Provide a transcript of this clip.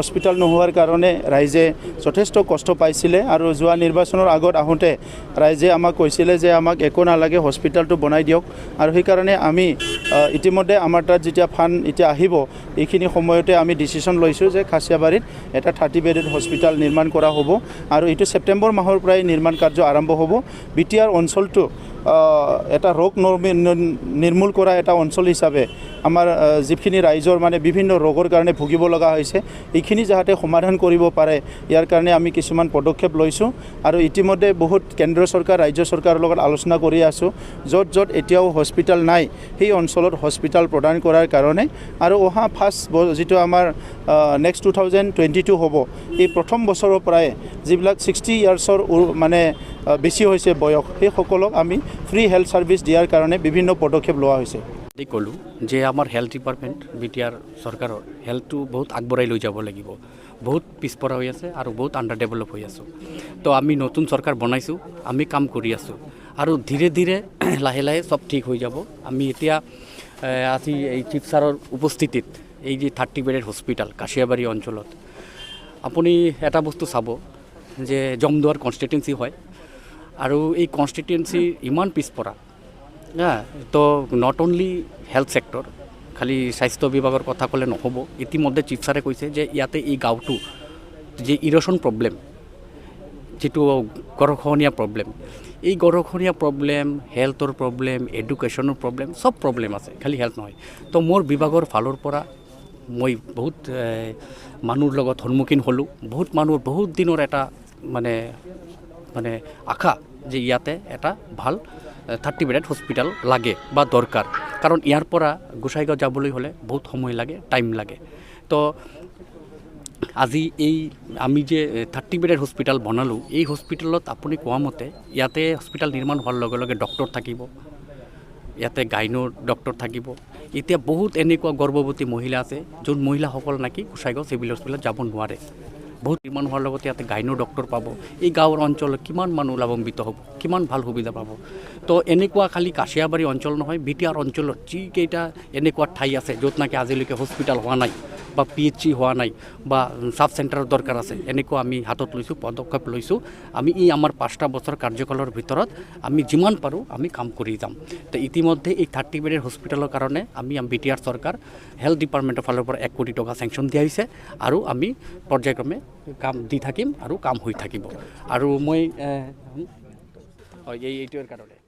hospital নোহোৱাৰ কাৰণে ৰাইজে যথেষ্ট কষ্ট পাইছিলে আৰু যোৱা নিৰ্বাচনৰ আগত আহোঁতে ৰাইজে আমাক কৈছিলে যে আমাক একো নালাগে হস্পিটালটো বনাই দিয়ক আৰু সেইকাৰণে আমি ইতিমধ্যে আমাৰ তাত যেতিয়া ফাণ্ড এতিয়া আহিব এইখিনি সময়তে আমি ডিচিশ্যন লৈছোঁ যে খাচিয়াবাৰীত এটা 30 বেডেড হস্পিটাল নিৰ্মাণ কৰা হ'ব আৰু এইটো ছেপ্টেম্বৰ মাহৰ পৰাই নিৰ্মাণ কাৰ্য আৰম্ভ হ'ব বিটিআৰ অঞ্চলটো এটা ৰোগ নিৰ্মূল কৰা এটা অঞ্চল হিচাপে আমাৰ যিখিনি ৰাইজৰ মানে বিভিন্ন ৰোগৰ কাৰণে ভুগিব লগা হৈছে এইখিনি যাতে সমাধান কৰিব পাৰে ইয়াৰ কাৰণে আমি কিছুমান পদক্ষেপ লৈছোঁ আৰু ইতিমধ্যে বহুত কেন্দ্ৰ চৰকাৰ ৰাজ্য চৰকাৰৰ লগত আলোচনা কৰি আছোঁ য'ত য'ত এতিয়াও হস্পিটাল নাই সেই অঞ্চলত হস্পিটাল প্ৰদান কৰাৰ কাৰণে আৰু অহা ফাৰ্ষ্ট যিটো আমাৰ নেক্সট 2022 হ'ব এই প্ৰথম বছৰৰ পৰাই যিবিলাক 60 ইয়াৰ্ছৰ মানে বেছি হৈছে বয়স সেইসকলক আমি ফ্ৰী হেল্থ সাৰ্ভিস দিয়াৰ কাৰণে বিভিন্ন পদক্ষেপ লোৱা হৈছে ক'লোঁ যে আমাৰ হেল্থ ডিপাৰ্টমেণ্ট বিটিআৰ চৰকাৰৰ হেল্থটো বহুত আগবঢ়াই লৈ যাব লাগিব বহুত পিছপৰা হৈ আছে আৰু বহুত আণ্ডাৰ ডেভেলপ হৈ আছোঁ তো আমি নতুন চৰকাৰ বনাইছোঁ আমি কাম কৰি আছোঁ আৰু ধীৰে ধীৰে লাহে লাহে চব ঠিক হৈ যাব আমি এতিয়া আজি এই চিফ ছাৰৰ উপস্থিতিত এই যে 30 বেডেড হস্পিটাল কাশিয়াবাৰী অঞ্চলত আপুনি এটা বস্তু চাব যে জমদুৱাৰ কনষ্টিটুৱেঞ্চি হয় আৰু এই কনষ্টিটুৱেঞ্চি ইমান পিছপৰা তো নট অনলি হেল্থ সেক্টৰ খালি স্বাস্থ্য বিভাগৰ কথা ক'লে নহ'ব ইতিমধ্যে চিফ ছাৰে কৈছে যে ইয়াতে এই গাঁওটো যে ইৰ'শ্যন প্ৰব্লেম যিটো গৰাখহনীয়া প্ৰব্লেম এই গৰাখহনীয়া প্ৰব্লেম হেল্থৰ প্ৰব্লেম এডুকেশ্যনৰ প্ৰব্লেম চব প্ৰব্লেম আছে খালি হেল্থ নহয় তো মোৰ বিভাগৰ ফালৰ পৰা মই বহুত মানুহৰ লগত সন্মুখীন হ'লোঁ বহুত মানুহৰ বহুত দিনৰ এটা মানে আশা যে ইয়াতে এটা ভাল 30 বেডেড হস্পিটাল লাগে বা দৰকাৰ কাৰণ ইয়াৰ পৰা গোসাইগাঁও যাবলৈ হ'লে বহুত সময় লাগে টাইম লাগে তো আজি এই আমি যে 30 বেডেড হস্পিটাল বনালোঁ এই হস্পিটালত আপুনি কোৱা মতে ইয়াতে হস্পিটাল নিৰ্মাণ হোৱাৰ লগে লগে ডক্টৰ থাকিব ইয়াতে গাইনোৰ ডক্টৰ থাকিব এতিয়া বহুত এনেকুৱা গৰ্ভৱতী মহিলা আছে যোন মহিলাসকল নাকি গোসাইগাঁও চিভিল হস্পিটালত যাব নোৱাৰে বহুত নিৰ্মাণ হোৱাৰ লগতে ইয়াতে গাইনো ডক্টৰ পাব এই গাঁৱৰ অঞ্চলত কিমান মানুহ লাভান্বিত হ'ব কিমান ভাল সুবিধা পাব তো এনেকুৱা খালি কাশিয়াবাৰী অঞ্চল নহয় বিটিআৰ অঞ্চলত যিকেইটা এনেকুৱা ঠাই আছে য'ত নাকি আজিলৈকে হস্পিটাল হোৱা নাই বা PHC হোৱা নাই বা সাব চেণ্টাৰৰ দৰকাৰ আছে এনেকুৱা আমি হাতত লৈছোঁ পদক্ষেপ লৈছোঁ আমি আমাৰ 5টা বছৰ কাৰ্যকালৰ ভিতৰত আমি যিমান পাৰোঁ আমি কাম কৰি যাম তো ইতিমধ্যে এই 30 বেডেড হস্পিটালৰ কাৰণে আমি বিটিআৰ চৰকাৰ হেল্থ ডিপাৰ্টমেণ্টৰ ফালৰ পৰা 1 কোটি টকা চেংচন দিয়া হৈছে আৰু আমি পৰ্যায়ক্ৰমে কাম দি থাকিম আৰু কাম হৈ থাকিব আৰু মই এইটোৰ কাৰণে